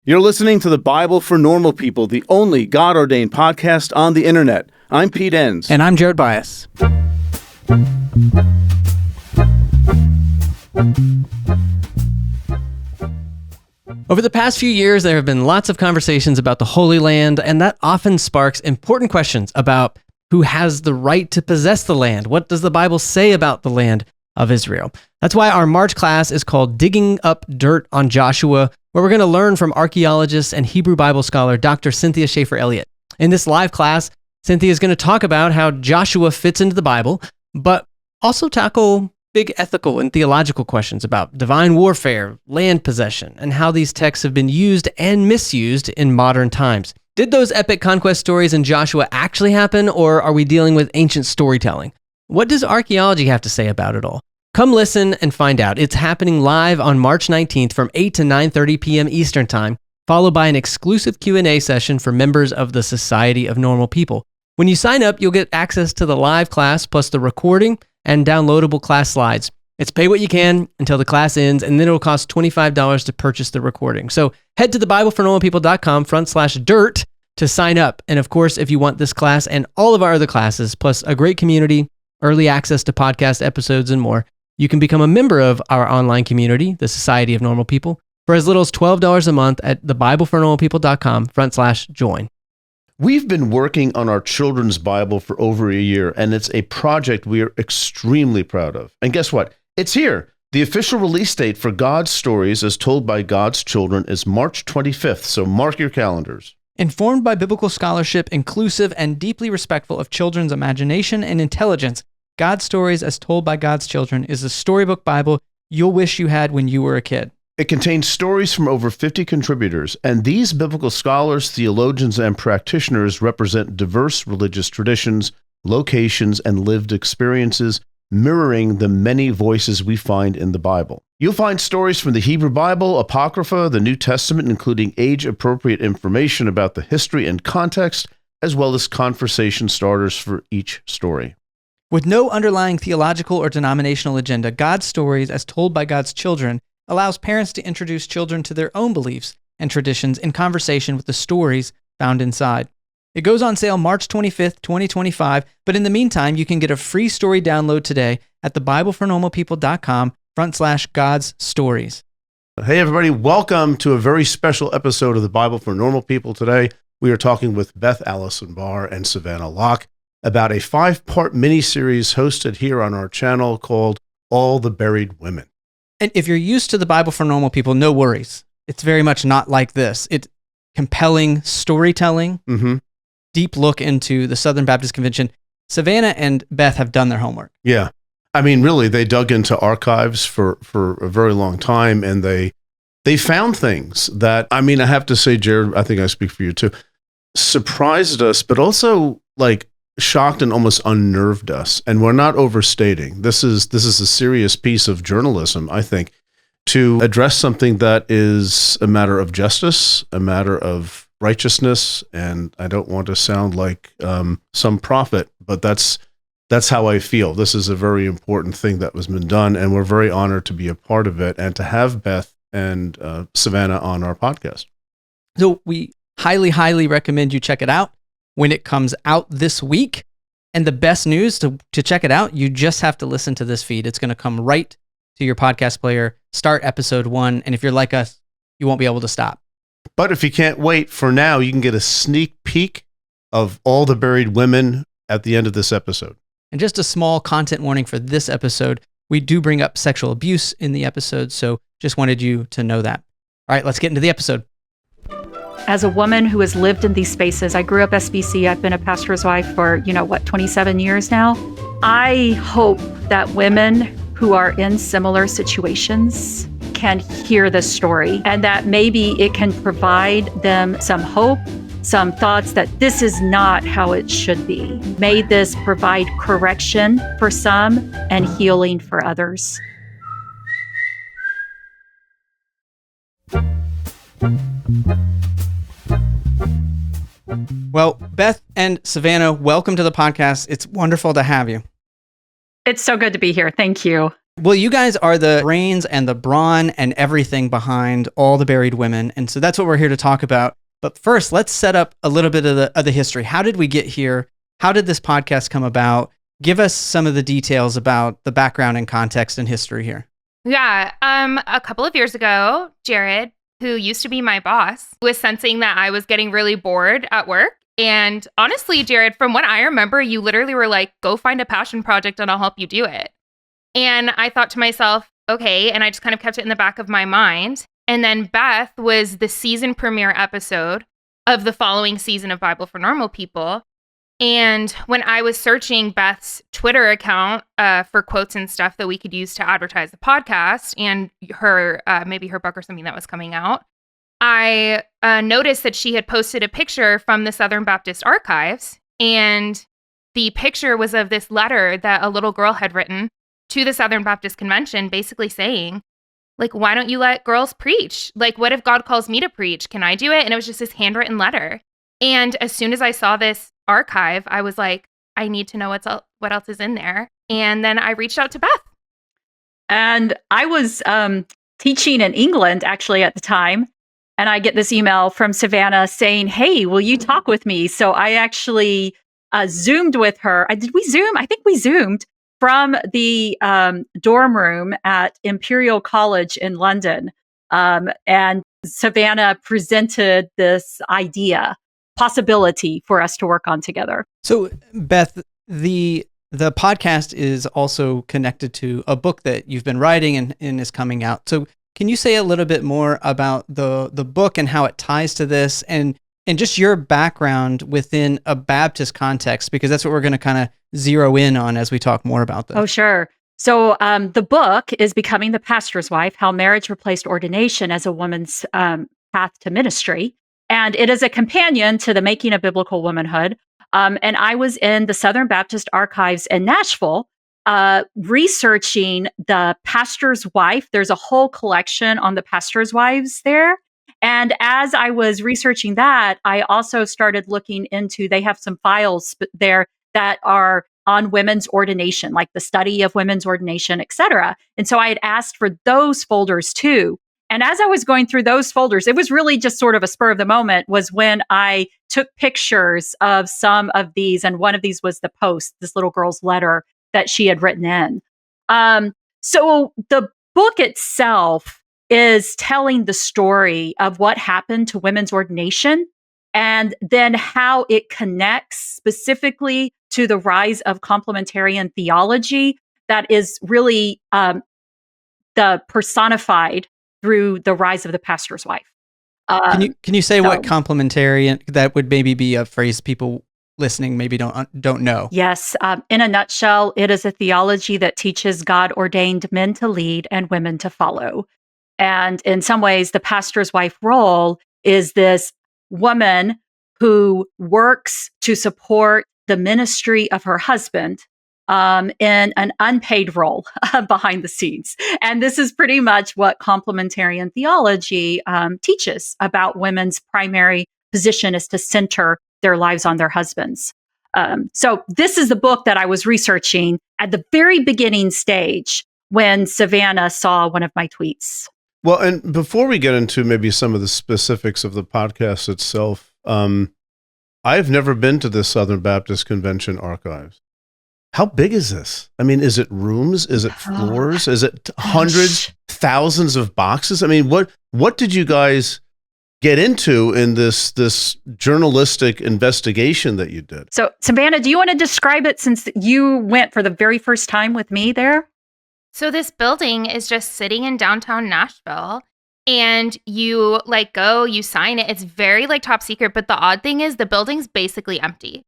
You're listening to the Bible for Normal People, the only God-ordained podcast on the internet. I'm Pete Enns. And I'm Jared Bias. Over the past few years, there have been lots of conversations about the Holy Land, and that often sparks important questions about who has the right to possess the land. What does the Bible say about the land of Israel? That's why our March class is called Digging Up Dirt on Joshua, where we're going to learn from archaeologist and Hebrew Bible scholar Dr. Cynthia Schaefer-Elliott. In this live class, Cynthia is going to talk about how Joshua fits into the Bible, but also tackle big ethical and theological questions about divine warfare, land possession, and how these texts have been used and misused in modern times. Did those epic conquest stories in Joshua actually happen, or are we dealing with ancient storytelling? What does archaeology have to say about it all? Come listen and find out. It's happening live on March 19th from 8 to 9:30 p.m. Eastern Time, followed by an exclusive Q&A session for members of the Society of Normal People. When you sign up, you'll get access to the live class, plus the recording and downloadable class slides. It's pay what you can until the class ends, and then it'll cost $25 to purchase the recording. So head to thebiblefornormalpeople.com/dirt to sign up. And of course, if you want this class and all of our other classes, plus a great community, early access to podcast episodes, and more, you can become a member of our online community, the Society of Normal People, for as little as $12 a month at thebiblefornormalpeople.com/join. We've been working on our children's Bible for over a year, and it's a project we are extremely proud of. And guess what? It's here. The official release date for God's stories as told by God's children is March 25th, so mark your calendars. Informed by biblical scholarship, inclusive and deeply respectful of children's imagination and intelligence, God's Stories as Told by God's Children is a storybook Bible you'll wish you had when you were a kid. It contains stories from over 50 contributors, and these biblical scholars, theologians, and practitioners represent diverse religious traditions, locations, and lived experiences, mirroring the many voices we find in the Bible. You'll find stories from the Hebrew Bible, Apocrypha, the New Testament, including age-appropriate information about the history and context, as well as conversation starters for each story. With no underlying theological or denominational agenda, God's Stories as Told by God's Children allows parents to introduce children to their own beliefs and traditions in conversation with the stories found inside. It goes on sale March 25th, 2025, but in the meantime, you can get a free story download today at thebiblefornormalpeople.com/God's Stories. Hey everybody, welcome to a very special episode of the Bible for Normal People. Today, we are talking with Beth Allison Barr and Savannah Locke about a 5-part miniseries hosted here on our channel called All the Buried Women. And if you're used to the Bible for Normal People, no worries. It's very much not like this. It's compelling storytelling, deep look into the Southern Baptist Convention. Savannah and Beth have done their homework. Yeah. I mean, really, they dug into archives for a very long time, and they found things that, I mean, I have to say, Jared, I think I speak for you too, surprised us, but also like shocked and almost unnerved us. And we're not overstating. This is a serious piece of journalism, I think, to address something that is a matter of justice, a matter of righteousness. And I don't want to sound like some prophet, but that's how I feel. This is a very important thing that was been done, and we're very honored to be a part of it and to have Beth and Savannah on our podcast. So we highly, highly recommend you check it out when it comes out this week. And the best news to check it out, you just have to listen to this feed. It's going to come right to your podcast player, start episode 1. And if you're like us, you won't be able to stop. But if you can't wait, for now, you can get a sneak peek of All the Buried Women at the end of this episode. And just a small content warning for this episode. We do bring up sexual abuse in the episode, so just wanted you to know that. All right, let's get into the episode. As a woman who has lived in these spaces, I grew up SBC. I've been a pastor's wife for, 27 years now. I hope that women who are in similar situations can hear this story, and that maybe it can provide them some hope, some thoughts that this is not how it should be. May this provide correction for some and healing for others. Well, Beth and Savannah, welcome to the podcast. It's wonderful to have you. It's so good to be here. Thank you. Well, you guys are the brains and the brawn and everything behind all the buried women. And so that's what we're here to talk about. But first, let's set up a little bit of the history. How did we get here? How did this podcast come about? Give us some of the details about the background and context and history here. Yeah. A couple of years ago, Jared, who used to be my boss, was sensing that I was getting really bored at work. And honestly, Jared, from what I remember, you literally were like, go find a passion project and I'll help you do it. And I thought to myself, okay. And I just kind of kept it in the back of my mind. And then Beth was the season premiere episode of the following season of Bible for Normal People. And when I was searching Beth's Twitter account for quotes and stuff that we could use to advertise the podcast and her, maybe her book or something that was coming out, I noticed that she had posted a picture from the Southern Baptist Archives. And the picture was of this letter that a little girl had written to the Southern Baptist Convention, basically saying, like, why don't you let girls preach? Like, what if God calls me to preach? Can I do it? And it was just this handwritten letter. And as soon as I saw this archive, I was like, I need to know what else is in there. And then I reached out to Beth. And I was teaching in England, actually, at the time. And I get this email from Savannah saying, hey, will you talk with me? So I actually Zoomed with her. Did we Zoom? I think we Zoomed from the dorm room at Imperial College in London. And Savannah presented this possibility for us to work on together. So, Beth, the podcast is also connected to a book that you've been writing and is coming out. So can you say a little bit more about the book and how it ties to this and just your background within a Baptist context, because that's what we're going to kind of zero in on as we talk more about this. Oh, sure. So the book is Becoming the Pastor's Wife, How Marriage Replaced Ordination as a Woman's Path to Ministry. And it is a companion to The Making of Biblical Womanhood. And I was in the Southern Baptist Archives in Nashville researching the pastor's wife. There's a whole collection on the pastor's wives there. And as I was researching that, I also started looking into, they have some files there that are on women's ordination, like the study of women's ordination, et cetera. And so I had asked for those folders too. And as I was going through those folders, it was really just sort of a spur of the moment was when I took pictures of some of these. And one of these was the post, this little girl's letter that she had written in. So the book itself is telling the story of what happened to women's ordination and then how it connects specifically to the rise of complementarian theology that is really the personified through the rise of the pastor's wife. Can you say what complementarian, that would maybe be a phrase people listening maybe don't know? Yes. In a nutshell, it is a theology that teaches God ordained men to lead and women to follow. And in some ways, the pastor's wife role is this woman who works to support the ministry of her husband in an unpaid role behind the scenes. And this is pretty much what complementarian theology teaches about women's primary position is to center their lives on their husbands. So this is the book that I was researching at the very beginning stage when Savannah saw one of my tweets. Well, and before we get into maybe some of the specifics of the podcast itself, I've never been to the Southern Baptist Convention archives. How big is this? I mean, is it rooms? Is it floors? Is it hundreds, thousands of boxes? I mean, what did you guys get into in this journalistic investigation that you did? So, Savannah, do you want to describe it since you went for the very first time with me there? So this building is just sitting in downtown Nashville, and you you sign it. It's very top secret, but the odd thing is the building's basically empty.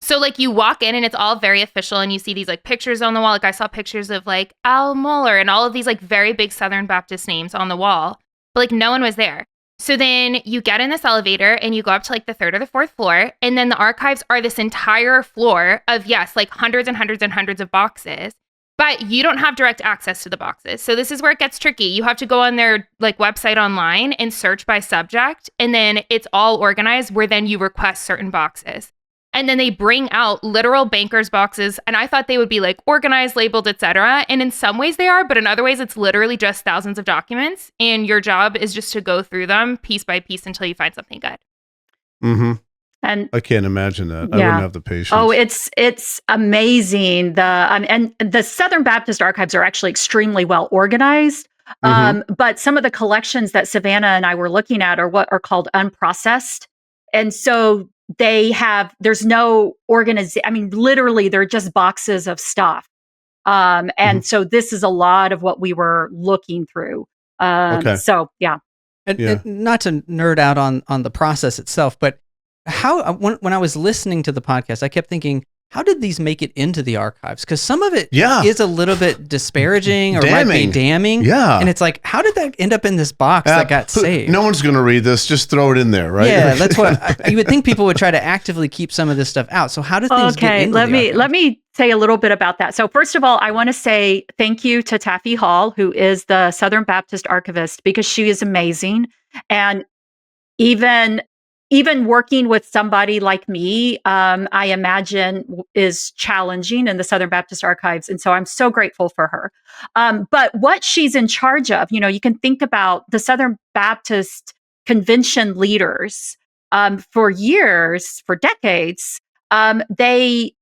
So you walk in and it's all very official, and you see these pictures on the wall. I saw pictures of Al Mohler and all of these very big Southern Baptist names on the wall, but no one was there. So then you get in this elevator and you go up to the third or the fourth floor, and then the archives are this entire floor of hundreds and hundreds and hundreds of boxes. But you don't have direct access to the boxes. So this is where it gets tricky. You have to go on their website online and search by subject. And then it's all organized where then you request certain boxes. And then they bring out literal banker's boxes. And I thought they would be like organized, labeled, etc. And in some ways they are, but in other ways it's literally just thousands of documents. And your job is just to go through them piece by piece until you find something good. Mm-hmm. And I can't imagine that. I Yeah. wouldn't have the patience. oh, it's amazing. And the Southern Baptist archives are actually extremely well organized. But some of the collections that Savannah and I were looking at are what are called unprocessed. And so there's no organization. I mean, literally, they're just boxes of stuff. And so this is a lot of what we were looking through. Okay. So, yeah. And not to nerd out on the process itself, but how when I was listening to the podcast, I kept thinking, how did these make it into the archives? Because some of it is a little bit disparaging or might be damning. Yeah. And it's like, how did that end up in this box that got saved? No one's going to read this. Just throw it in there, right? Yeah, that's what you would think people would try to actively keep some of this stuff out. So how did things get into the archives? Let me say a little bit about that. So first of all, I want to say thank you to Taffy Hall, who is the Southern Baptist archivist, because she is amazing. And even working with somebody like me, I imagine is challenging in the Southern Baptist archives. And so I'm so grateful for her. But what she's in charge of, you can think about the Southern Baptist convention leaders for years, for decades, they,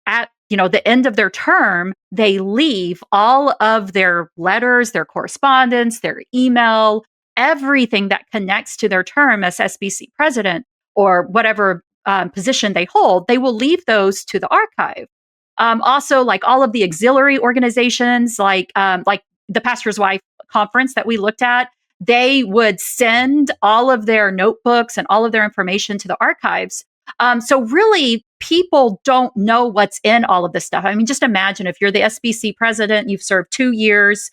at the end of their term, they leave all of their letters, their correspondence, their email, everything that connects to their term as SBC president or whatever position they hold, they will leave those to the archive. Also, like all of the auxiliary organizations, like the Pastor's Wife Conference that we looked at, they would send all of their notebooks and all of their information to the archives. So really, people don't know what's in all of this stuff. I mean, just imagine if you're the SBC president, you've served 2 years,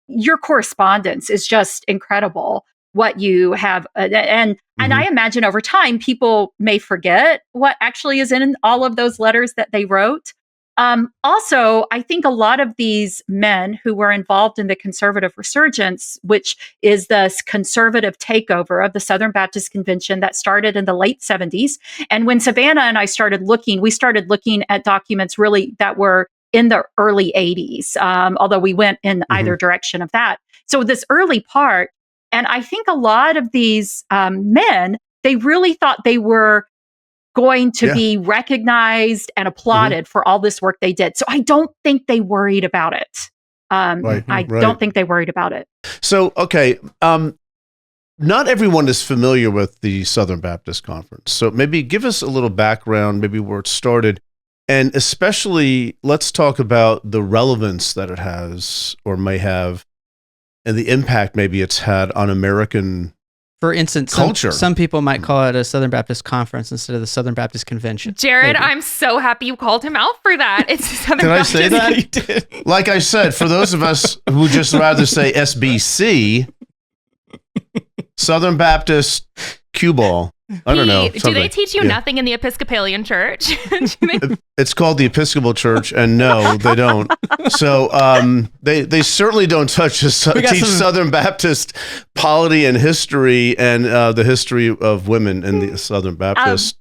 your correspondence is just incredible what you have. And I imagine over time, people may forget what actually is in all of those letters that they wrote. Also, I think a lot of these men who were involved in the conservative resurgence, which is the conservative takeover of the Southern Baptist Convention that started in the late 70s. And when Savannah and I started looking, we started looking at documents really that were in the early 80s, although we went in either direction of that. So this early part, and I think a lot of these men, they really thought they were going to be recognized and applauded for all this work they did. So I don't think they worried about it. I don't think they worried about it. So, okay. Not everyone is familiar with the Southern Baptist Conference. So maybe give us a little background, maybe where it started. And especially, let's talk about the relevance that it has or may have and the impact maybe it's had on American For instance, culture. Some people might call it a Southern Baptist Conference instead of the Southern Baptist Convention. Jared, Maybe. I'm so happy you called him out for that. It's Southern Did I Baptist. say that? You did. Like I said, for those of us who just rather say SBC, Southern Baptist Cue Ball. I don't know. Do they teach you nothing in the Episcopalian Church? It's called the Episcopal Church, and no, they don't. So they certainly don't teach Southern Baptist polity and history and the history of women in the Southern Baptist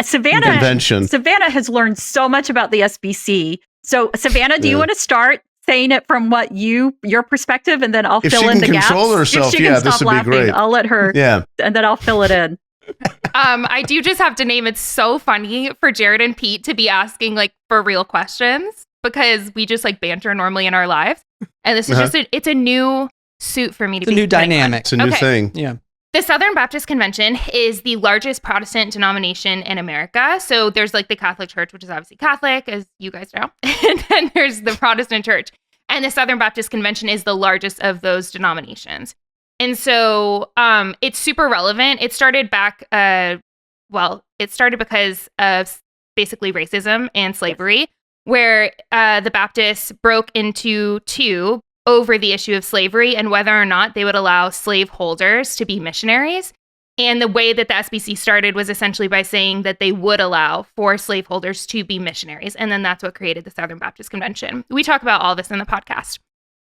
Savannah Convention. Savannah has learned so much about the SBC. So Savannah, do you want to start saying it from your perspective, and then I'll fill in the gaps? If she can control herself, if she can stop this would laughing, be great. I'll let her. Yeah. And then I'll fill it in. I do just have to name, it's so funny for Jared and Pete to be asking like for real questions, because we just like banter normally in our lives. And this is just it's a new suit for me to be. It's a new dynamic. It's a new thing. Yeah. The Southern Baptist Convention is the largest Protestant denomination in America. So there's like the Catholic Church, which is obviously Catholic, as you guys know. And then there's the Protestant Church. And the Southern Baptist Convention is the largest of those denominations. And so it's super relevant. It started back, it started because of basically racism and slavery, where the Baptists broke into two over the issue of slavery and whether or not they would allow slaveholders to be missionaries. And the way that the SBC started was essentially by saying that they would allow for slaveholders to be missionaries. And then that's what created the Southern Baptist Convention. We talk about all this in the podcast.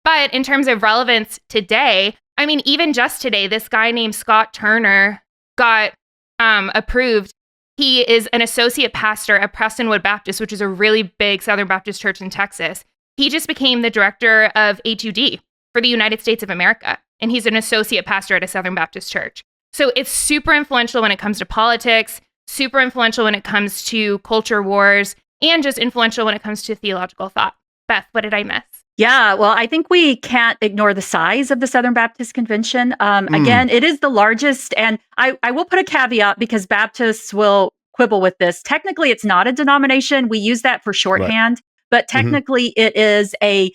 But in terms of relevance today, I mean, even just today, this guy named Scott Turner got approved He is an associate pastor at Prestonwood Baptist, which is a really big Southern Baptist church in Texas. He just became the director of A2D for the United States of America. And he's an associate pastor at a Southern Baptist church. So it's super influential when it comes to politics, super influential when it comes to culture wars, and just influential when it comes to theological thought. Beth, what did I miss? Yeah, well, I think we can't ignore the size of the Southern Baptist Convention. Again, it is the largest, and I will put a caveat because Baptists will quibble with this. Technically, it's not a denomination. We use that for shorthand, but technically it is a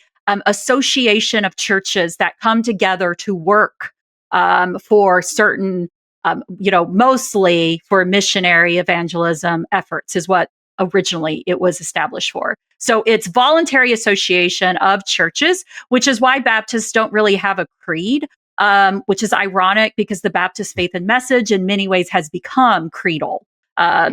association of churches that come together to work for certain, mostly for missionary evangelism efforts is what originally it was established for. So it's voluntary association of churches, which is why Baptists don't really have a creed, which is ironic because the Baptist faith and message in many ways has become creedal.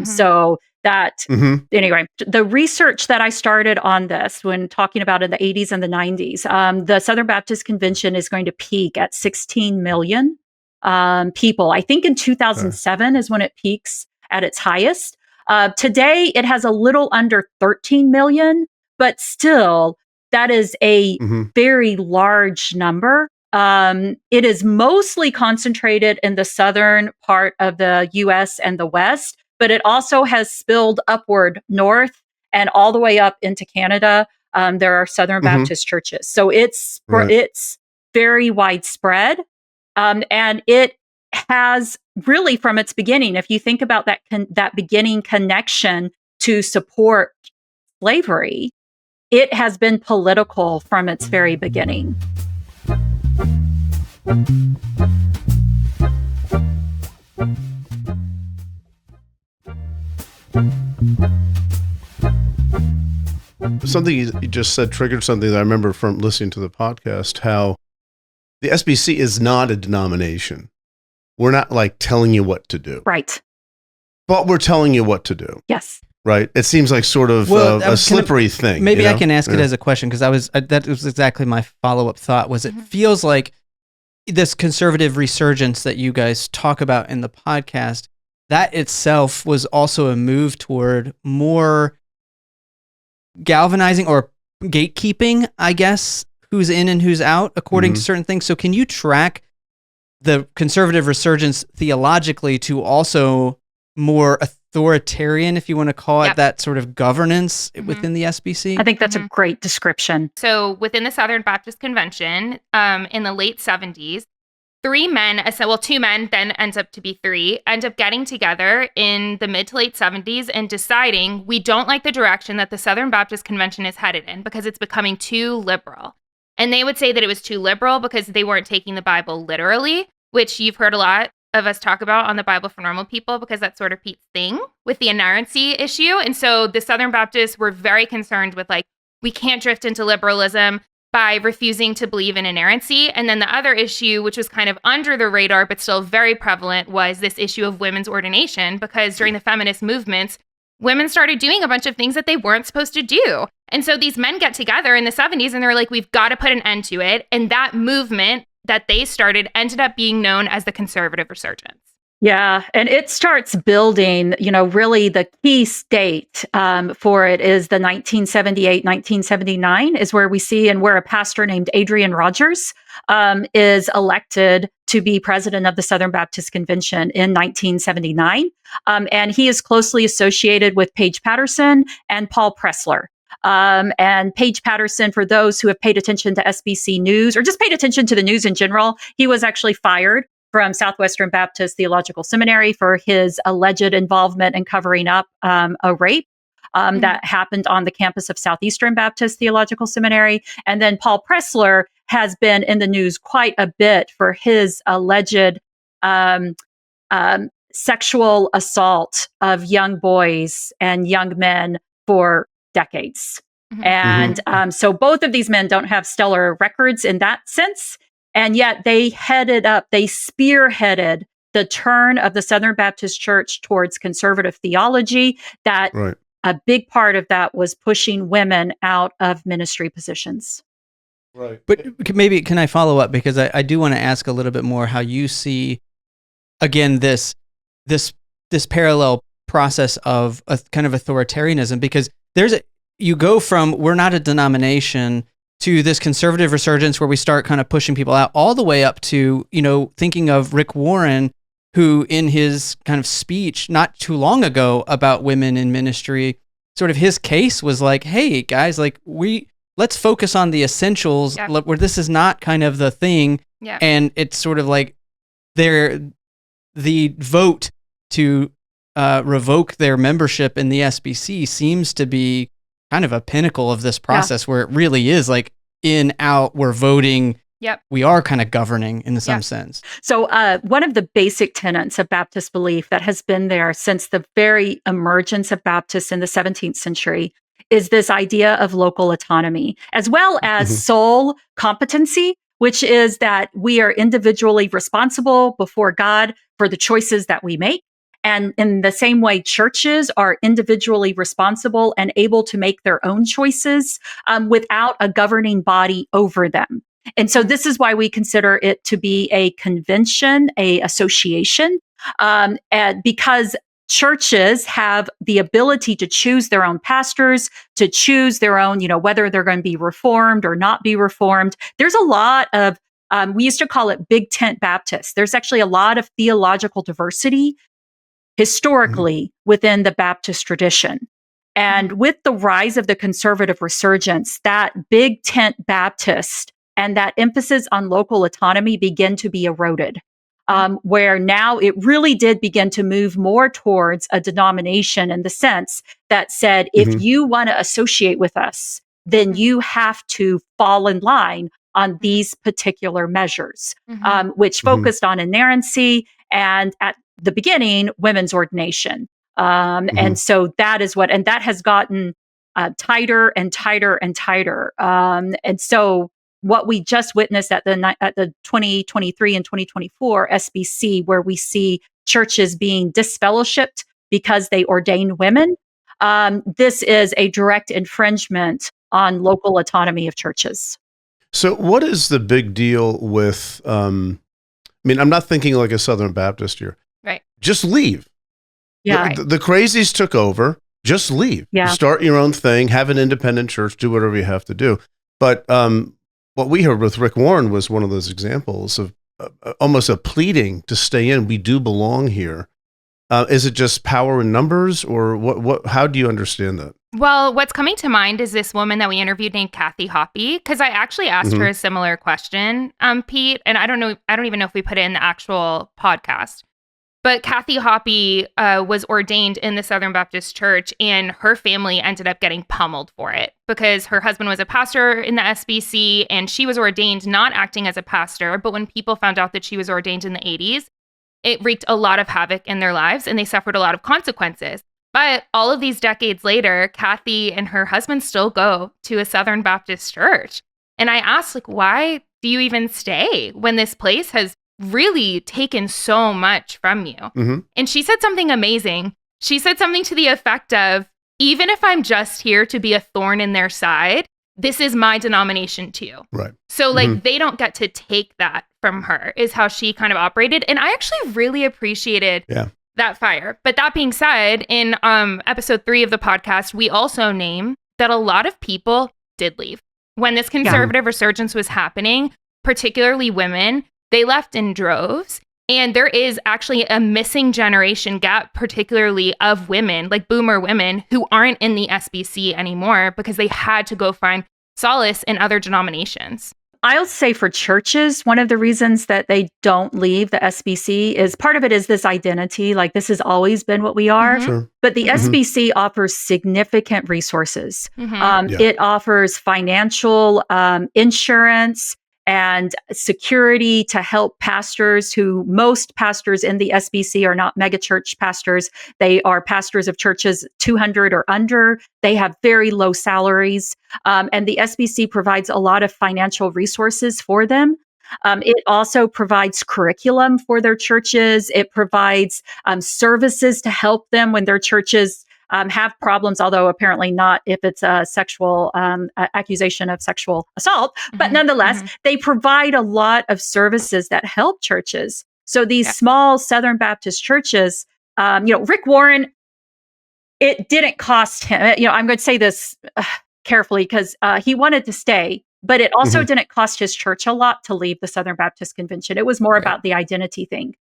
So that, anyway, the research that I started on this when talking about in the 80s and the 90s, the Southern Baptist Convention is going to peak at 16 million people. I think in 2007 is when it peaks at its highest. Today, it has a little under 13 million, but still, that is a very large number. It is mostly concentrated in the southern part of the U.S. and the West, but it also has spilled upward north and all the way up into Canada. There are Southern Baptist churches. So it's very widespread. And it has really from its beginning, if you think about that beginning connection to support slavery, it has been political from its very beginning. Something you just said triggered something that I remember from listening to the podcast, how the SBC is not a denomination. We're not like telling you what to do. Right. But we're telling you what to do. Yes. Right. It seems like sort of a slippery thing. Maybe I can ask it as a question because that was exactly my follow-up thought was it feels like this conservative resurgence that you guys talk about in the podcast, that itself was also a move toward more galvanizing or gatekeeping, I guess, who's in and who's out according to certain things. So can you track the conservative resurgence theologically to also more authoritarian, if you want to call it that sort of governance within the SBC? I think that's a great description. So within the Southern Baptist Convention, in the late 70s, two men, then ends up to be three, end up getting together in the mid to late 70s and deciding we don't like the direction that the Southern Baptist Convention is headed in because it's becoming too liberal. And they would say that it was too liberal because they weren't taking the Bible literally, which you've heard a lot of us talk about on the Bible for Normal People because that's sort of Pete's thing with the inerrancy issue. And so the Southern Baptists were very concerned with we can't drift into liberalism by refusing to believe in inerrancy. And then the other issue, which was kind of under the radar, but still very prevalent, was this issue of women's ordination, because during the feminist movements, women started doing a bunch of things that they weren't supposed to do. And so these men get together in the 70s and they're like, we've got to put an end to it. And that movement that they started ended up being known as the conservative resurgence. Yeah, and it starts building, really the key state for it is the 1978, 1979 is where we see and where a pastor named Adrian Rogers is elected to be president of the Southern Baptist Convention in 1979. And he is closely associated with Paige Patterson and Paul Pressler. And Paige Patterson, for those who have paid attention to SBC News or just paid attention to the news in general, he was actually fired from Southwestern Baptist Theological Seminary for his alleged involvement in covering up a rape that happened on the campus of Southeastern Baptist Theological Seminary. And then Paul Pressler has been in the news quite a bit for his alleged sexual assault of young boys and young men for decades. And so both of these men don't have stellar records in that sense. And yet they spearheaded the turn of the Southern Baptist Church towards conservative theology. That a big part of that was pushing women out of ministry positions. Right. But maybe can I follow up? Because I do want to ask a little bit more how you see, again, this parallel process of a kind of authoritarianism, because you go from we're not a denomination to this conservative resurgence where we start kind of pushing people out, all the way up to, thinking of Rick Warren, who in his kind of speech not too long ago about women in ministry, sort of his case was like, hey guys, like let's focus on the essentials, where this is not kind of the thing. Yeah. And it's sort of like the vote to revoke their membership in the SBC seems to be kind of a pinnacle of this process, where it really is like in, out, we're voting. Yep. We are kind of governing in some sense. So one of the basic tenets of Baptist belief that has been there since the very emergence of Baptists in the 17th century is this idea of local autonomy, as well as soul competency, which is that we are individually responsible before God for the choices that we make. And in the same way, churches are individually responsible and able to make their own choices without a governing body over them. And so this is why we consider it to be a convention, a association, and because churches have the ability to choose their own pastors, to choose their own, whether they're going to be reformed or not be reformed. There's a lot of, we used to call it Big Tent Baptists. There's actually a lot of theological diversity historically within the Baptist tradition. And with the rise of the conservative resurgence, that Big Tent Baptist and that emphasis on local autonomy begin to be eroded, where now it really did begin to move more towards a denomination in the sense that said, if you want to associate with us, then you have to fall in line on these particular measures, which focused on inerrancy and at the beginning, women's ordination. And so that is and that has gotten tighter and tighter and tighter. And so what we just witnessed at the 2023 and 2024 SBC, where we see churches being disfellowshipped because they ordain women, this is a direct infringement on local autonomy of churches. So what is the big deal with, I'm not thinking like a Southern Baptist here. Right. Just leave. Yeah. The crazies took over. Just leave. Yeah. Start your own thing. Have an independent church. Do whatever you have to do. But what we heard with Rick Warren was one of those examples of almost a pleading to stay in. We do belong here. Is it just power in numbers, or what? How do you understand that? Well, what's coming to mind is this woman that we interviewed named Kathy Hoppy, because I actually asked her a similar question, Pete, and I don't even know if we put it in the actual podcast. But Kathy Hoppy was ordained in the Southern Baptist Church, and her family ended up getting pummeled for it because her husband was a pastor in the SBC, and she was ordained not acting as a pastor. But when people found out that she was ordained in the 80s, it wreaked a lot of havoc in their lives, and they suffered a lot of consequences. But all of these decades later, Kathy and her husband still go to a Southern Baptist church. And I asked, why do you even stay when this place has really taken so much from you? And she said something amazing. She said something to the effect of, even if I'm just here to be a thorn in their side, this is my denomination too. Right. So they don't get to take that from her, is how she kind of operated. And I actually really appreciated that fire. But that being said, in episode 3 of the podcast, we also name that a lot of people did leave. When this conservative resurgence was happening, particularly women, they left in droves. And there is actually a missing generation gap, particularly of women, like boomer women, who aren't in the SBC anymore because they had to go find solace in other denominations. I'll say for churches, one of the reasons that they don't leave the SBC is part of it is this identity. Like, this has always been what we are. Sure. But the SBC offers significant resources. It offers financial insurance and security to help pastors most pastors in the SBC are not megachurch pastors. They are pastors of churches 200 or under. They have very low salaries. And the SBC provides a lot of financial resources for them. It also provides curriculum for their churches. It provides services to help them when their churches have problems, although apparently not if it's a sexual accusation of sexual assault. But nonetheless, they provide a lot of services that help churches. So these small Southern Baptist churches, Rick Warren, it didn't cost him. I'm going to say this carefully because he wanted to stay, but it also didn't cost his church a lot to leave the Southern Baptist Convention. It was more about the identity thing.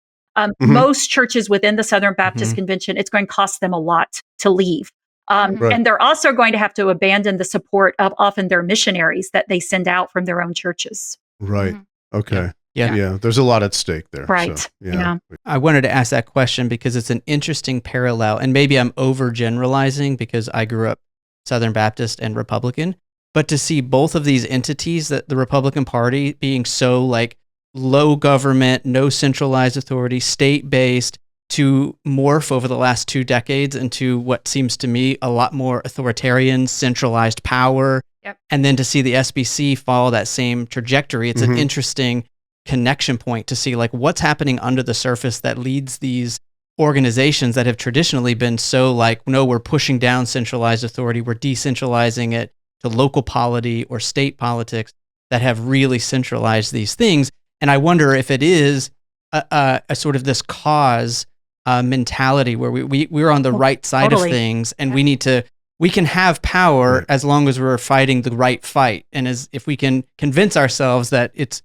Most churches within the Southern Baptist Convention, it's going to cost them a lot to leave. And they're also going to have to abandon the support of often their missionaries that they send out from their own churches. Right. Okay. Yeah. There's a lot at stake there. Right. So, Yeah. I wanted to ask that question because it's an interesting parallel, and maybe I'm overgeneralizing because I grew up Southern Baptist and Republican, but to see both of these entities, that the Republican Party being so like low government, no centralized authority, state-based, to morph over the last 2 decades into what seems to me a lot more authoritarian, centralized power, and then to see the SBC follow that same trajectory. It's an interesting connection point to see like what's happening under the surface that leads these organizations that have traditionally been so like, no, we're pushing down centralized authority, we're decentralizing it to local polity or state politics, that have really centralized these things. And I wonder if it is a sort of this cause mentality where we're on the right side of things, and we can have power as long as we're fighting the right fight. And if we can convince ourselves that it's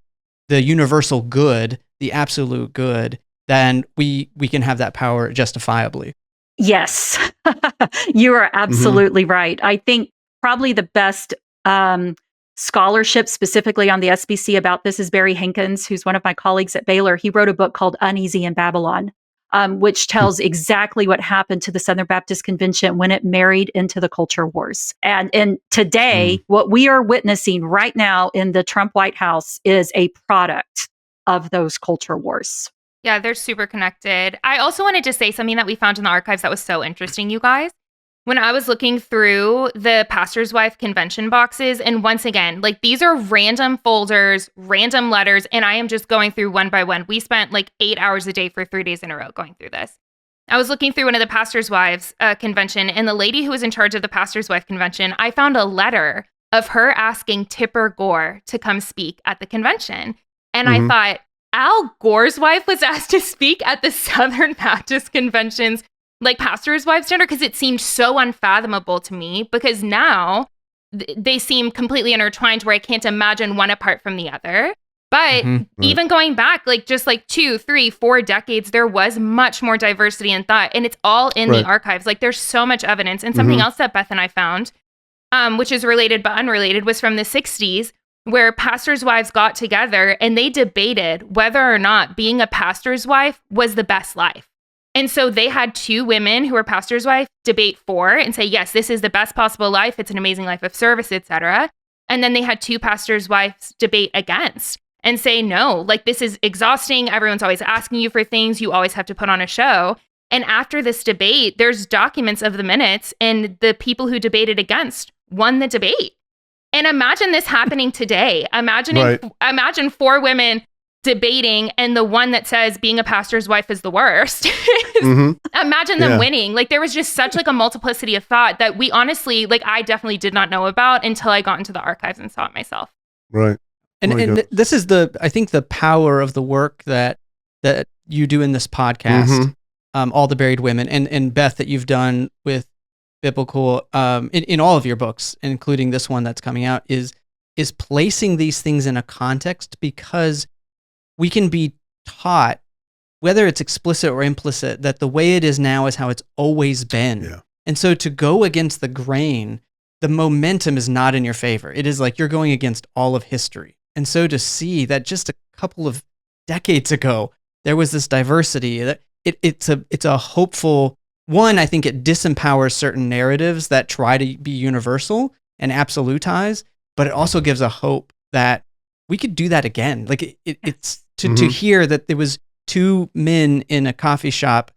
the universal good, the absolute good, then we can have that power justifiably. Yes, you are absolutely right. I think probably the best scholarship specifically on the SBC about this is Barry Hankins, who's one of my colleagues at Baylor. He wrote a book called Uneasy in Babylon, which tells exactly what happened to the Southern Baptist Convention when it married into the culture wars. And today, what we are witnessing right now in the Trump White House is a product of those culture wars. Yeah, they're super connected. I also wanted to say something that we found in the archives that was so interesting, you guys. When I was looking through the pastor's wife convention boxes, and once again, like these are random folders, random letters, and I am just going through one by one. We spent like 8 hours a day for 3 days in a row going through this. I was looking through one of the pastor's wives convention, and the lady who was in charge of the pastor's wife convention, I found a letter of her asking Tipper Gore to come speak at the convention. And I thought, Al Gore's wife was asked to speak at the Southern Baptist Convention's like pastor's wife standard, because it seemed so unfathomable to me, because now they seem completely intertwined where I can't imagine one apart from the other. But even going back, like just like 2, 3, 4 decades, there was much more diversity in thought, and it's all in the archives. Like there's so much evidence. And something else that Beth and I found, which is related but unrelated, was from the 60s, where pastors' wives got together and they debated whether or not being a pastor's wife was the best life. And so they had 2 women who were pastor's wife debate for and say, yes, this is the best possible life. It's an amazing life of service, etc. And then they had 2 pastors' wives debate against and say, no, like this is exhausting. Everyone's always asking you for things. You always have to put on a show. And after this debate, there's documents of the minutes, and the people who debated against won the debate. And imagine this happening today. Imagine 4 women debating, and the one that says being a pastor's wife is the worst. Imagine them winning. Like there was just such like a multiplicity of thought that we honestly, like I definitely did not know about until I got into the archives and saw it myself. Right. And this is I think the power of the work that you do in this podcast, All the Buried Women, and Beth, that you've done with biblical, in all of your books, including this one that's coming out, is placing these things in a context, because we can be taught, whether it's explicit or implicit, that the way it is now is how it's always been. Yeah. And so to go against the grain, the momentum is not in your favor. It is like you're going against all of history. And so to see that just a couple of decades ago, there was this diversity, that it's a hopeful one. I think it disempowers certain narratives that try to be universal and absolutize, but it also gives a hope that we could do that again. Like it's to hear that there was 2 men in a coffee shop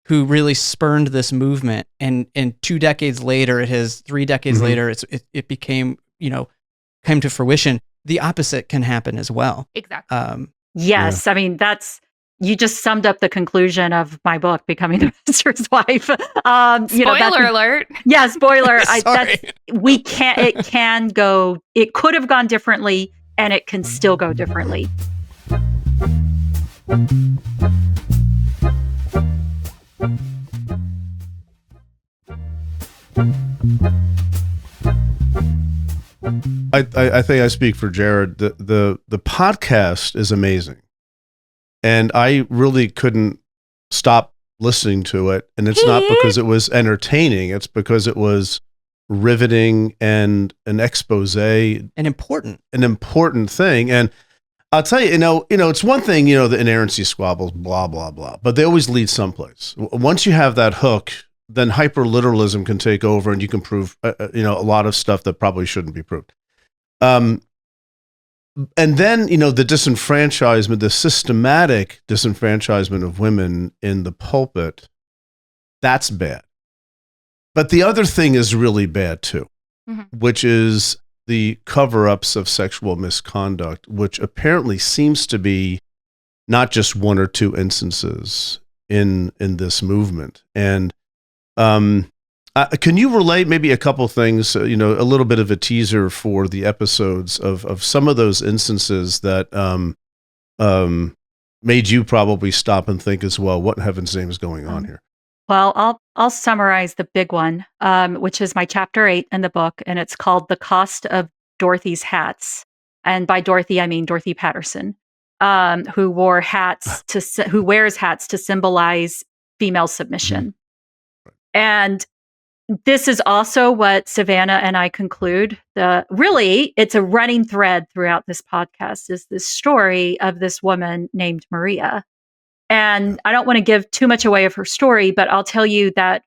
who really spurned this movement, and 2 decades later, 3 decades later, it became, came to fruition. The opposite can happen as well. Exactly. Yes, I mean you just summed up the conclusion of my book, Becoming the Pastor's Wife. Spoiler alert. Yeah, spoiler. Sorry. It could have gone differently, and it can still go differently. I think I speak for Jared. The podcast is amazing, and I really couldn't stop listening to it. And it's not because it was entertaining; it's because it was riveting and an expose, an important thing. And I'll tell you, it's one thing, the inerrancy squabbles, blah blah blah, but they always lead someplace. Once you have that hook, then hyperliteralism can take over, and you can prove, a lot of stuff that probably shouldn't be proved. And then, the disenfranchisement, the systematic disenfranchisement of women in the pulpit, that's bad. But the other thing is really bad too, which is the cover-ups of sexual misconduct, which apparently seems to be not just one or two instances in this movement. And can you relate maybe a couple things, a little bit of a teaser for the episodes of some of those instances that made you probably stop and think as well, what in heaven's name is going on here? Well, I'll summarize the big one, which is my chapter 8 in the book, and it's called "The Cost of Dorothy's Hats." And by Dorothy, I mean Dorothy Patterson, who wears hats to symbolize female submission. And this is also what Savannah and I conclude. Really, it's a running thread throughout this podcast, is this story of this woman named Maria. And I don't want to give too much away of her story, but I'll tell you that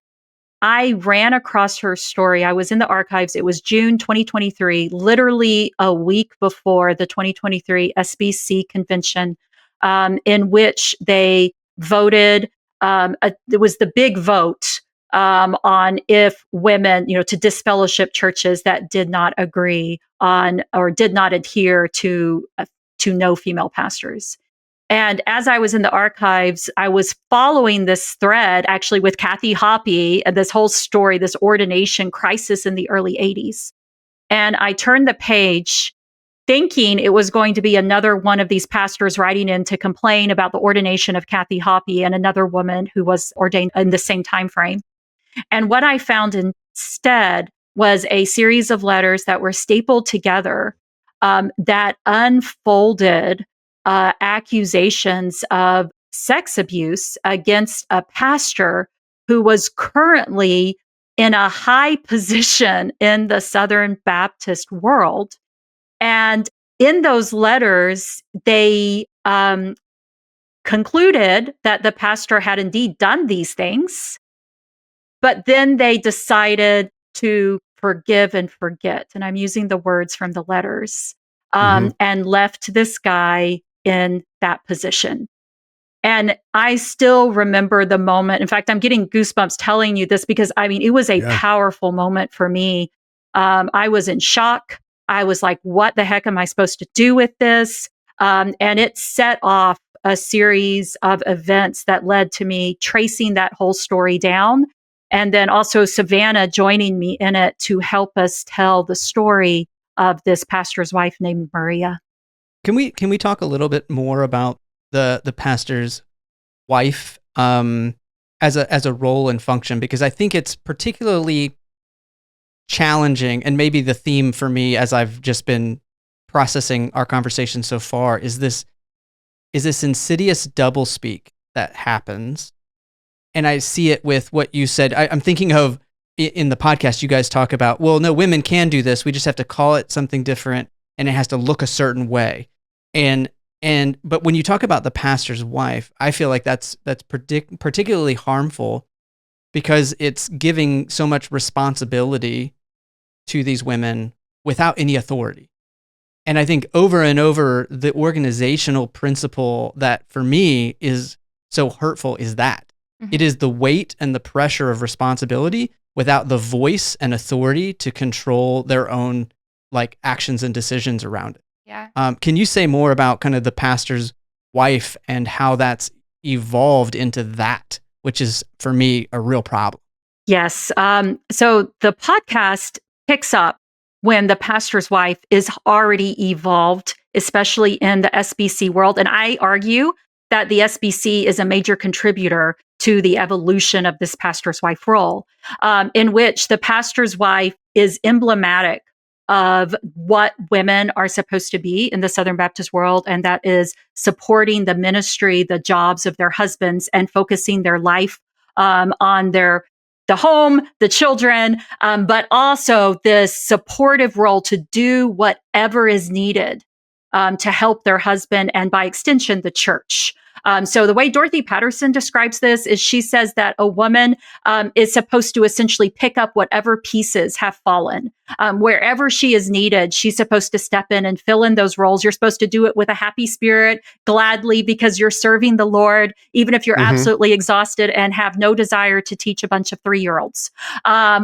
I ran across her story. I was in the archives. It was June 2023, literally a week before the 2023 SBC convention, in which they voted. It was the big vote on if women, to disfellowship churches that did not agree on or did not adhere to no female pastors. And as I was in the archives, I was following this thread actually with Kathy Hoppe and this whole story, this ordination crisis in the early 80s. And I turned the page thinking it was going to be another one of these pastors writing in to complain about the ordination of Kathy Hoppe and another woman who was ordained in the same time frame. And what I found instead was a series of letters that were stapled together that unfolded accusations of sex abuse against a pastor who was currently in a high position in the Southern Baptist world. And in those letters, they concluded that the pastor had indeed done these things, but then they decided to forgive and forget. And I'm using the words from the letters, and left this guy in that position. And I still remember the moment. In fact, I'm getting goosebumps telling you this because it was a powerful moment for me. I was in shock. I was like, what the heck am I supposed to do with this? And it set off a series of events that led to me tracing that whole story down. And then also Savannah joining me in it to help us tell the story of this pastor's wife named Maria. Can we talk a little bit more about the pastor's wife as a role and function? Because I think it's particularly challenging, and maybe the theme for me as I've just been processing our conversation so far is this insidious doublespeak that happens. And I see it with what you said. I'm thinking of in the podcast, you guys talk about, well, no, women can do this. We just have to call it something different, and it has to look a certain way. But when you talk about the pastor's wife, I feel like that's particularly harmful because it's giving so much responsibility to these women without any authority. And I think over and over, the organizational principle that for me is so hurtful is that. It is the weight and the pressure of responsibility without the voice and authority to control their own actions and decisions around it. Yeah. Can you say more about kind of the pastor's wife and how that's evolved into that, which is for me a real problem? Yes. So the podcast picks up when the pastor's wife is already evolved, especially in the SBC world. And I argue that the SBC is a major contributor to the evolution of this pastor's wife role, in which the pastor's wife is emblematic of what women are supposed to be in the Southern Baptist world, and that is supporting the ministry, the jobs of their husbands, and focusing their life on the home, the children, but also this supportive role to do whatever is needed to help their husband and, by extension, the church. So the way Dorothy Patterson describes this is she says that a woman is supposed to essentially pick up whatever pieces have fallen. Wherever she is needed, she's supposed to step in and fill in those roles. You're supposed to do it with a happy spirit, gladly, because you're serving the Lord, even if you're absolutely exhausted and have no desire to teach a bunch of 3-year-olds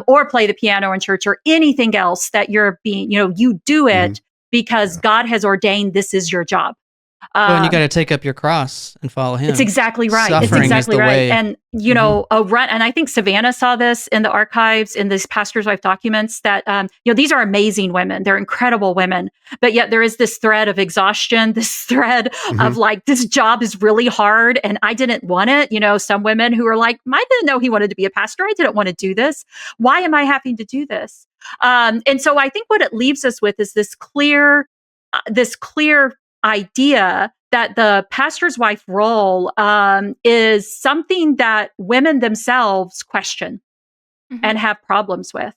or play the piano in church or anything else that you're being, you do it because God has ordained this is your job. And you got to take up your cross and follow him. It's exactly right. Suffering it's exactly is the right. way. And, and I think Savannah saw this in the archives, in these pastor's wife documents that, these are amazing women. They're incredible women. But yet there is this thread of exhaustion, this thread of like, this job is really hard and I didn't want it. Some women who are like, I didn't know he wanted to be a pastor. I didn't want to do this. Why am I having to do this? And so I think what it leaves us with is this clear idea that the pastor's wife role is something that women themselves question and have problems with.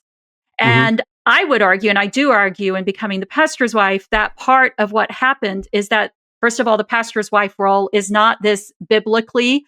And I would argue, and I do argue in Becoming the Pastor's Wife, that part of what happened is that, first of all, the pastor's wife role is not this biblically,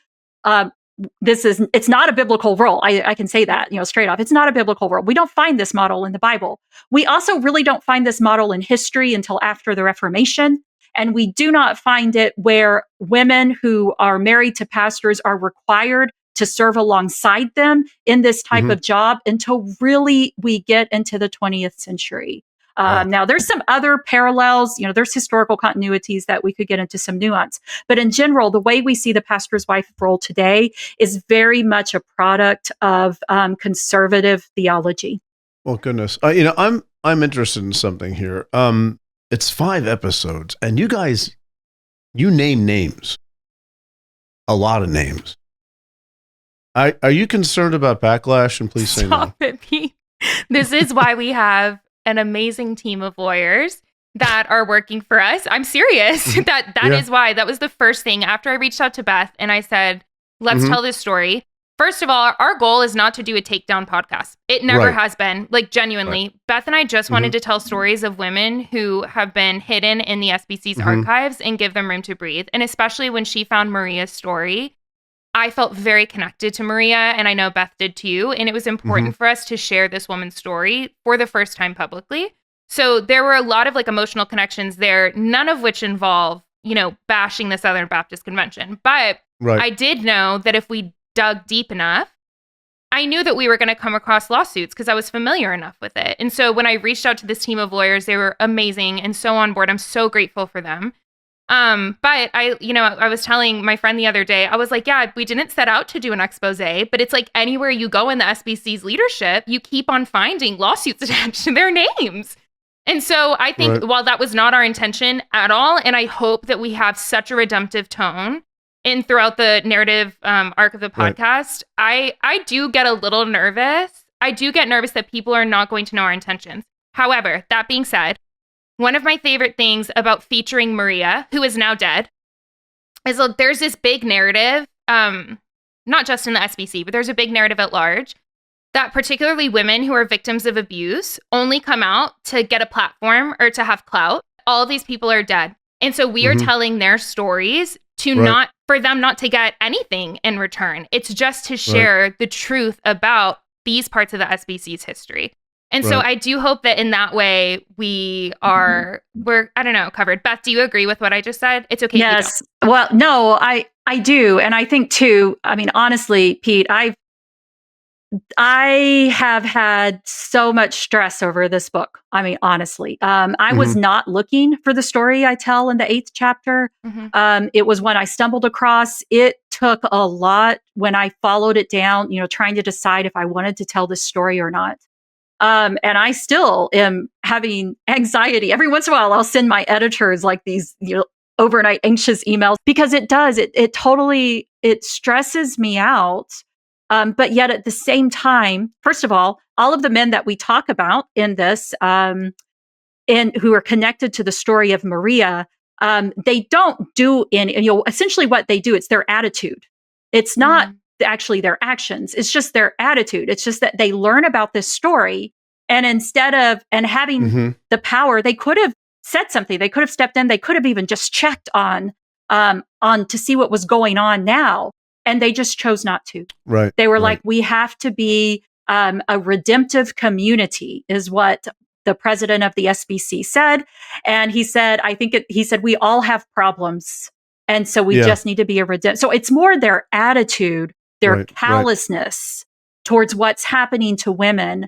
it's not a biblical role. I can say that, straight off. It's not a biblical role. We don't find this model in the Bible. We also really don't find this model in history until after the Reformation. And we do not find it where women who are married to pastors are required to serve alongside them in this type of job until really we get into the 20th century. Now, there's some other parallels, there's historical continuities that we could get into some nuance. But in general, the way we see the pastor's wife role today is very much a product of conservative theology. Well, goodness. I'm interested in something here. It's 5 episodes, and you guys, you name names. A lot of names. Are you concerned about backlash? And please say no. Stop it, Pete. This is why we have an amazing team of lawyers that are working for us. I'm serious. That is why. That was the first thing after I reached out to Beth and I said, let's tell this story. First of all, our goal is not to do a takedown podcast. It never has been, like, genuinely. Right. Beth and I just wanted to tell stories of women who have been hidden in the SBC's archives and give them room to breathe. And especially when she found Maria's story, I felt very connected to Maria, and I know Beth did too. And it was important for us to share this woman's story for the first time publicly. So there were a lot of emotional connections there, none of which involve, bashing the Southern Baptist Convention. But I did know that if we dug deep enough, I knew that we were going to come across lawsuits because I was familiar enough with it. And so when I reached out to this team of lawyers, they were amazing and so on board. I'm so grateful for them. But I was telling my friend the other day, I was like, yeah, we didn't set out to do an expose, but it's like anywhere you go in the SBC's leadership, you keep on finding lawsuits attached to their names. And so I think while that was not our intention at all, and I hope that we have such a redemptive tone in throughout the narrative arc of the podcast, I do get a little nervous. I do get nervous that people are not going to know our intentions. However, that being said, one of my favorite things about featuring Maria, who is now dead, is that there's this big narrative, not just in the SBC, but there's a big narrative at large, that particularly women who are victims of abuse only come out to get a platform or to have clout. All of these people are dead. And so we are telling their stories to not, for them not to get anything in return. It's just to share the truth about these parts of the SBC's history. And so I do hope that in that way we're covered. Beth, do you agree with what I just said? It's okay. Yes. Well, no, I do. And I think too, honestly, Pete, I have had so much stress over this book. Honestly, I was not looking for the story I tell in the 8th chapter. It was one I stumbled across. It took a lot when I followed it down, trying to decide if I wanted to tell this story or not. And I still am having anxiety. Every once in a while, I'll send my editors like these, overnight anxious emails because it totally stresses me out. But yet at the same time, first of all of the men that we talk about in this, who are connected to the story of Maria, they don't do essentially what they do. It's their attitude. It's not actually their actions. It's just their attitude. It's just that they learn about this story, and instead of having the power, they could have said something. They could have stepped in. They could have even just checked on to see what was going on now, and they just chose not to. Right. They were like, we have to be a redemptive community, is what the president of the SBC said. And he said, he said, we all have problems. And so we just need to be a redemptive. So it's more their attitude, their callousness towards what's happening to women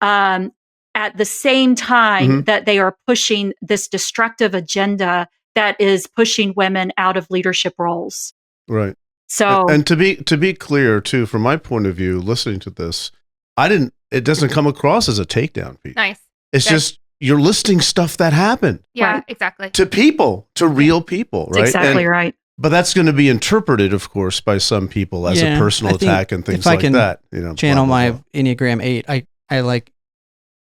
at the same time that they are pushing this destructive agenda that is pushing women out of leadership roles. Right. So, and to be clear too, from my point of view, listening to this, it doesn't come across as a takedown piece. Nice. It's just, you're listing stuff that happened. Yeah, exactly. To people, to real people, right? That's exactly right. But that's going to be interpreted, of course, by some people as a personal attack and things like that. Channel my Enneagram 8. I like,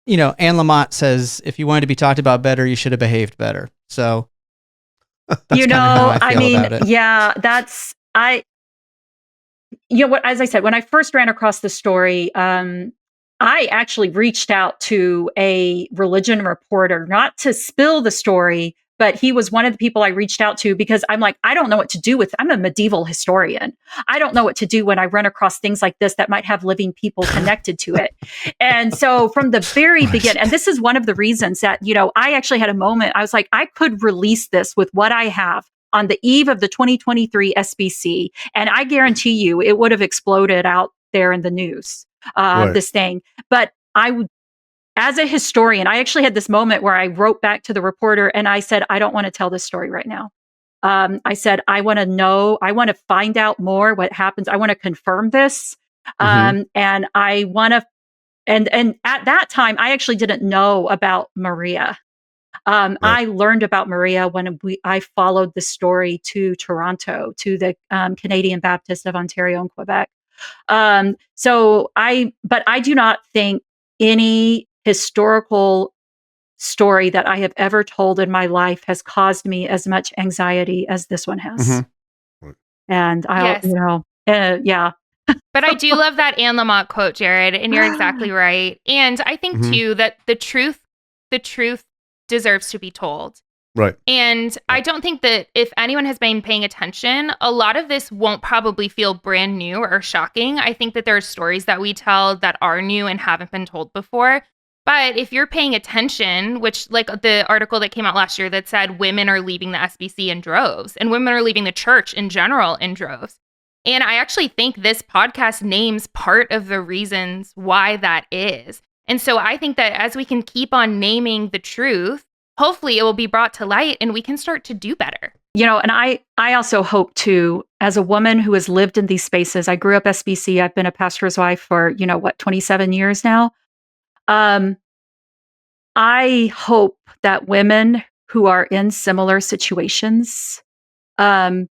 Anne Lamott says, if you wanted to be talked about better, you should have behaved better. So, that's how I feel about it. Yeah, as I said, when I first ran across the story, I actually reached out to a religion reporter, not to spill the story, but he was one of the people I reached out to because I'm like, I don't know what to do with, I'm a medieval historian. I don't know what to do when I run across things like this that might have living people connected to it. And so from the very beginning, and this is one of the reasons that, I actually had a moment, I was like, I could release this with what I have on the eve of the 2023 SBC. And I guarantee you it would have exploded out there in the news, this thing. But as a historian, I actually had this moment where I wrote back to the reporter and I said, I don't want to tell this story right now. I said, I want to know, I want to find out more what happens. I want to confirm this. And I want to, and at that time, I actually didn't know about Maria. I learned about Maria when I followed the story to Toronto, to the Canadian Baptist of Ontario and Quebec. But I do not think any historical story that I have ever told in my life has caused me as much anxiety as this one has. And But I do love that Anne Lamott quote, Jared, and you're exactly right. And I think too that the truth deserves to be told. Right. And I don't think that if anyone has been paying attention, a lot of this won't probably feel brand new or shocking. I think that there are stories that we tell that are new and haven't been told before. But if you're paying attention, which like the article that came out last year that said women are leaving the SBC in droves and women are leaving the church in general in droves. And I actually think this podcast names part of the reasons why that is. And so I think that as we can keep on naming the truth, hopefully it will be brought to light and we can start to do better. And I also hope to, as a woman who has lived in these spaces, I grew up SBC. I've been a pastor's wife for, 27 years now. I hope that women who are in similar situations can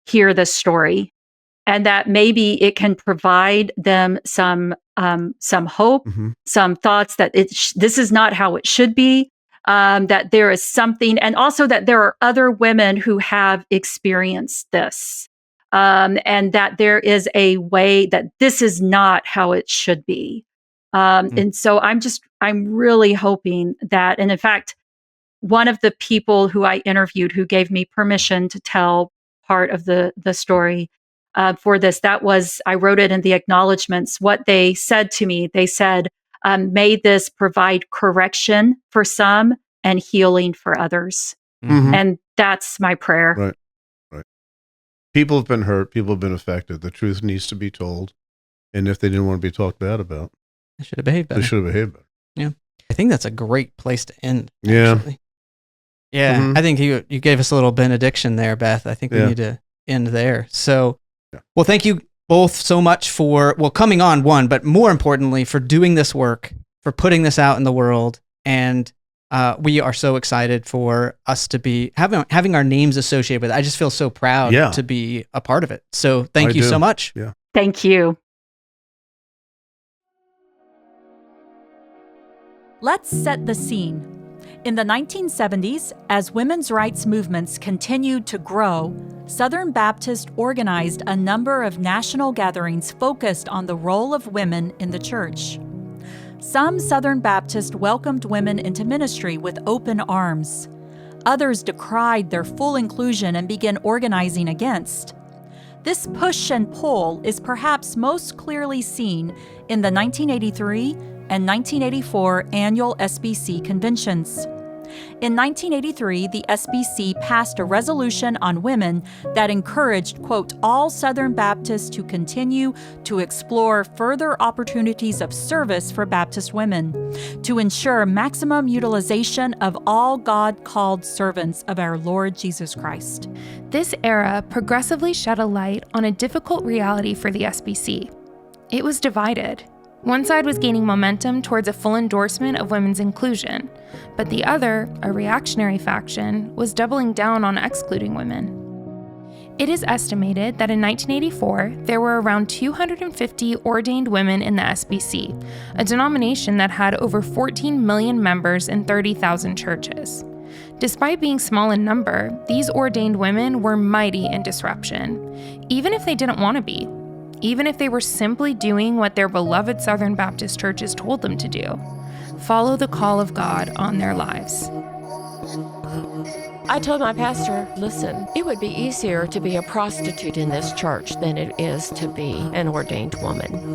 hear this story, and that maybe it can provide them some hope, some thoughts that this is not how it should be. That there is something, and also that there are other women who have experienced this, and that there is a way that this is not how it should be. And so I'm really hoping that, and in fact, one of the people who I interviewed who gave me permission to tell part of the story for this, I wrote it in the acknowledgments. What they said to me, they said, may this provide correction for some and healing for others. And that's my prayer. Right. People have been hurt. People have been affected. The truth needs to be told. And if they didn't want to be talked bad about, they should have behaved better. Yeah. I think that's a great place to end. Yeah. Actually. Yeah. I think you gave us a little benediction there, Beth. I think we need to end there. So, well, thank you both so much for, coming on, one, but more importantly, for doing this work, for putting this out in the world. And we are so excited for us to be having our names associated with it. I just feel so proud to be a part of it. So thank you so much. Yeah. Thank you. Let's set the scene. In the 1970s, as women's rights movements continued to grow, Southern Baptists organized a number of national gatherings focused on the role of women in the church. Some Southern Baptists welcomed women into ministry with open arms. Others decried their full inclusion and began organizing against. This push and pull is perhaps most clearly seen in the 1983 and 1984 annual SBC conventions. In 1983, the SBC passed a resolution on women that encouraged, quote, all Southern Baptists to continue to explore further opportunities of service for Baptist women, to ensure maximum utilization of all God-called servants of our Lord Jesus Christ. This era progressively shed a light on a difficult reality for the SBC. It was divided. One side was gaining momentum towards a full endorsement of women's inclusion, but the other, a reactionary faction, was doubling down on excluding women. It is estimated that in 1984, there were around 250 ordained women in the SBC, a denomination that had over 14 million members in 30,000 churches. Despite being small in number, these ordained women were mighty in disruption, even if they didn't want to be. Even if they were simply doing what their beloved Southern Baptist churches told them to do, follow the call of God on their lives. I told my pastor, listen, it would be easier to be a prostitute in this church than it is to be an ordained woman.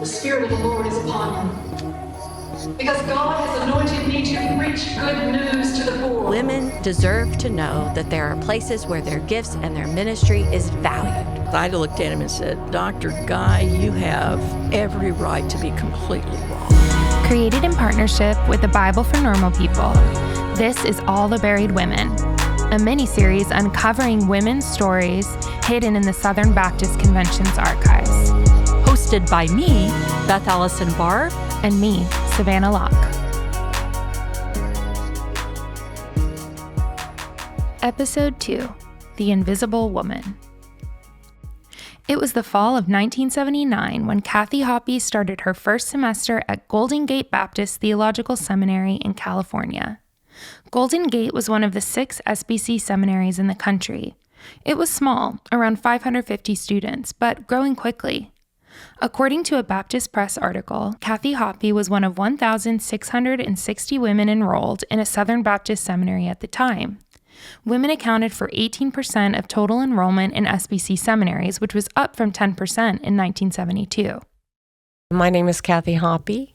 The Spirit of the Lord is upon me, because God has anointed me to preach good news to the poor. Women deserve to know that there are places where their gifts and their ministry is valued. I looked at him and said, Dr. Guy, you have every right to be completely wrong. Created in partnership with the Bible for Normal People, this is All the Buried Women, a mini-series uncovering women's stories hidden in the Southern Baptist Convention's archives. Hosted by me, Beth Allison Barr, and me, Savannah Locke. Episode 2, The Invisible Woman. It was the fall of 1979 when Kathy Hoppe started her first semester at Golden Gate Baptist Theological Seminary in California. Golden Gate was one of the 6 SBC seminaries in the country. It was small, around 550 students, but growing quickly. According to a Baptist Press article, Kathy Hoppe was one of 1,660 women enrolled in a Southern Baptist seminary at the time. Women accounted for 18% of total enrollment in SBC seminaries, which was up from 10% in 1972. My name is Kathy Hoppe,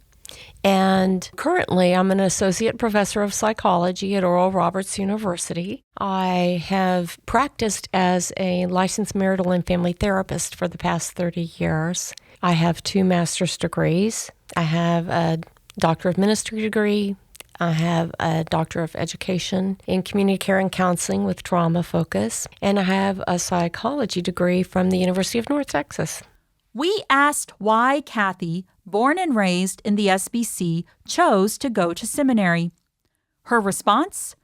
and currently I'm an associate professor of psychology at Oral Roberts University. I have practiced as a licensed marital and family therapist for the past 30 years. I have 2 master's degrees. I have a Doctor of Ministry degree. I have a Doctor of Education in Community Care and Counseling with trauma focus, and I have a psychology degree from the University of North Texas. We asked why Kathy, born and raised in the SBC, chose to go to seminary. Her response?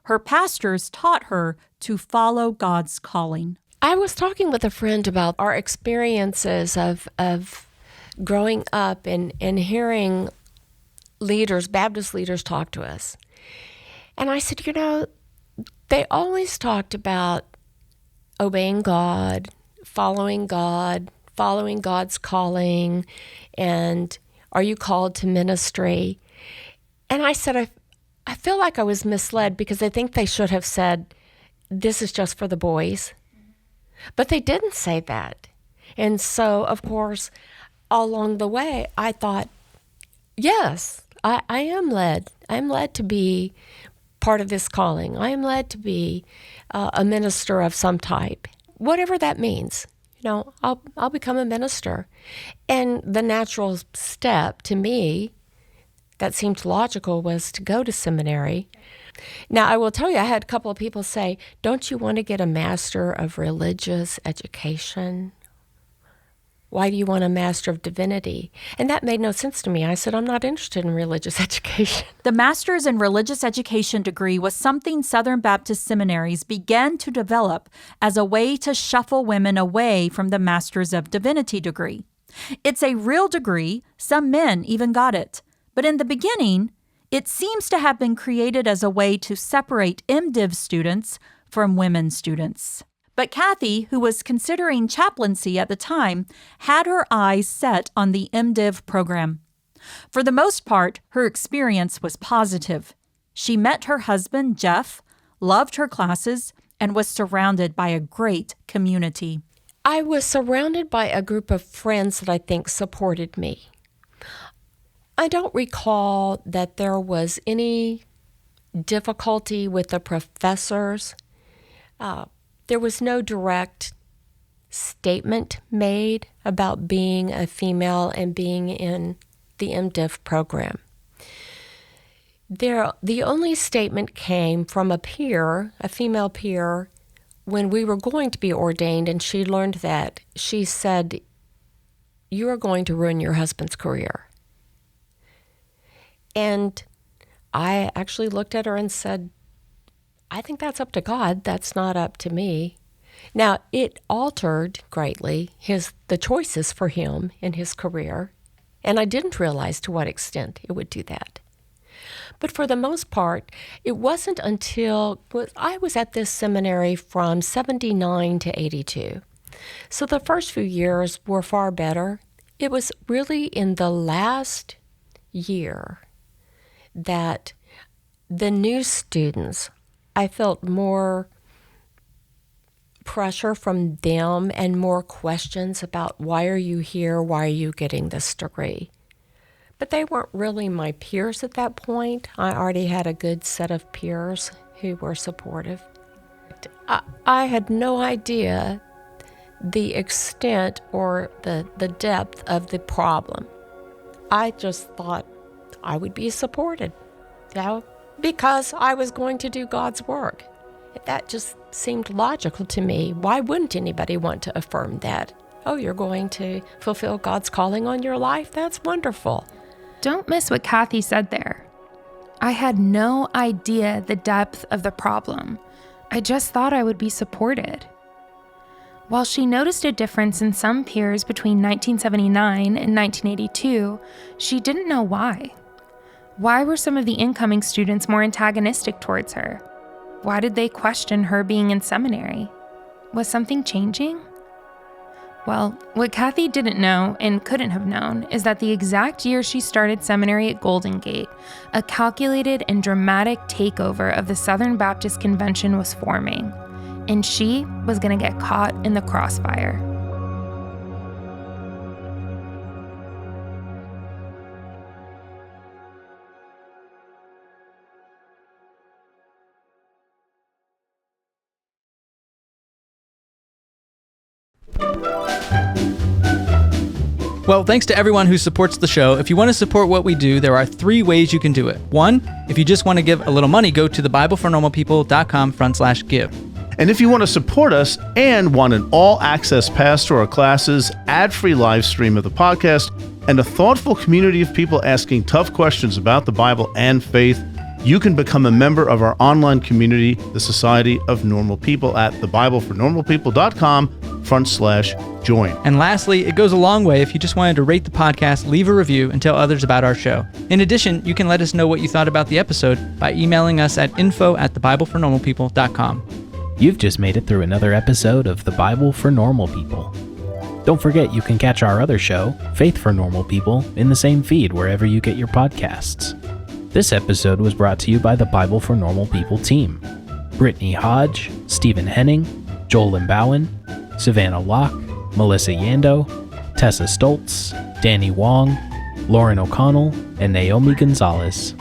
Her pastors taught her to follow God's calling. I was talking with a friend about our experiences of growing up and hearing leaders, Baptist leaders, talk to us. And I said, they always talked about obeying God, following God's calling, and are you called to ministry? And I said, I feel like I was misled because I think they should have said, this is just for the boys. But they didn't say that. And so, of course, all along the way, I thought, yes, I am led. I'm led to be part of this calling. I am led to be a minister of some type, whatever that means. I'll become a minister. And the natural step to me that seemed logical was to go to seminary. Now, I will tell you, I had a couple of people say, don't you want to get a Master of Religious Education? Why do you want a Master of Divinity? And that made no sense to me. I said, I'm not interested in religious education. The Master's in Religious Education degree was something Southern Baptist seminaries began to develop as a way to shuffle women away from the Master's of Divinity degree. It's a real degree. Some men even got it. But in the beginning, it seems to have been created as a way to separate MDiv students from women students. But Kathy, who was considering chaplaincy at the time, had her eyes set on the MDiv program. For the most part, her experience was positive. She met her husband, Jeff, loved her classes, and was surrounded by a great community. I was surrounded by a group of friends that I think supported me. I don't recall that there was any difficulty with the professors. There was no direct statement made about being a female and being in the MDiv program. The only statement came from a peer, a female peer, when we were going to be ordained, and she learned that. She said, "You are going to ruin your husband's career." And I actually looked at her and said, "I think that's up to God. That's not up to me." Now, it altered greatly the choices for him in his career, and I didn't realize to what extent it would do that. But for the most part, it wasn't until I was at this seminary from 79 to 82. So the first few years were far better. It was really in the last year that the new students, I felt more pressure from them and more questions about, why are you here? Why are you getting this degree? But they weren't really my peers at that point. I already had a good set of peers who were supportive. I had no idea the extent or the depth of the problem. I just thought I would be supported, because I was going to do God's work. That just seemed logical to me. Why wouldn't anybody want to affirm that? Oh, you're going to fulfill God's calling on your life? That's wonderful. Don't miss what Kathy said there. I had no idea the depth of the problem. I just thought I would be supported. While she noticed a difference in some peers between 1979 and 1982, she didn't know why. Why were some of the incoming students more antagonistic towards her? Why did they question her being in seminary? Was something changing? Well, what Kathy didn't know and couldn't have known is that the exact year she started seminary at Golden Gate, a calculated and dramatic takeover of the Southern Baptist Convention was forming, and she was going to get caught in the crossfire. Well, thanks to everyone who supports the show. If you want to support what we do, there are 3 ways you can do it. 1, if you just want to give a little money, go to thebiblefornormalpeople.com/give. And if you want to support us and want an all-access pass to our classes, ad-free live stream of the podcast, and a thoughtful community of people asking tough questions about the Bible and faith, you can become a member of our online community, the Society of Normal People, at thebiblefornormalpeople.com/join. And lastly, it goes a long way if you just wanted to rate the podcast, leave a review, and tell others about our show. In addition, you can let us know what you thought about the episode by emailing us at info@thebiblefornormalpeople.com. You've just made it through another episode of The Bible for Normal People. Don't forget you can catch our other show, Faith for Normal People, in the same feed wherever you get your podcasts. This episode was brought to you by the Bible for Normal People team. Brittany Hodge, Stephen Henning, Joel Limbowen, Savannah Locke, Melissa Yando, Tessa Stoltz, Danny Wong, Lauren O'Connell, and Naomi Gonzalez.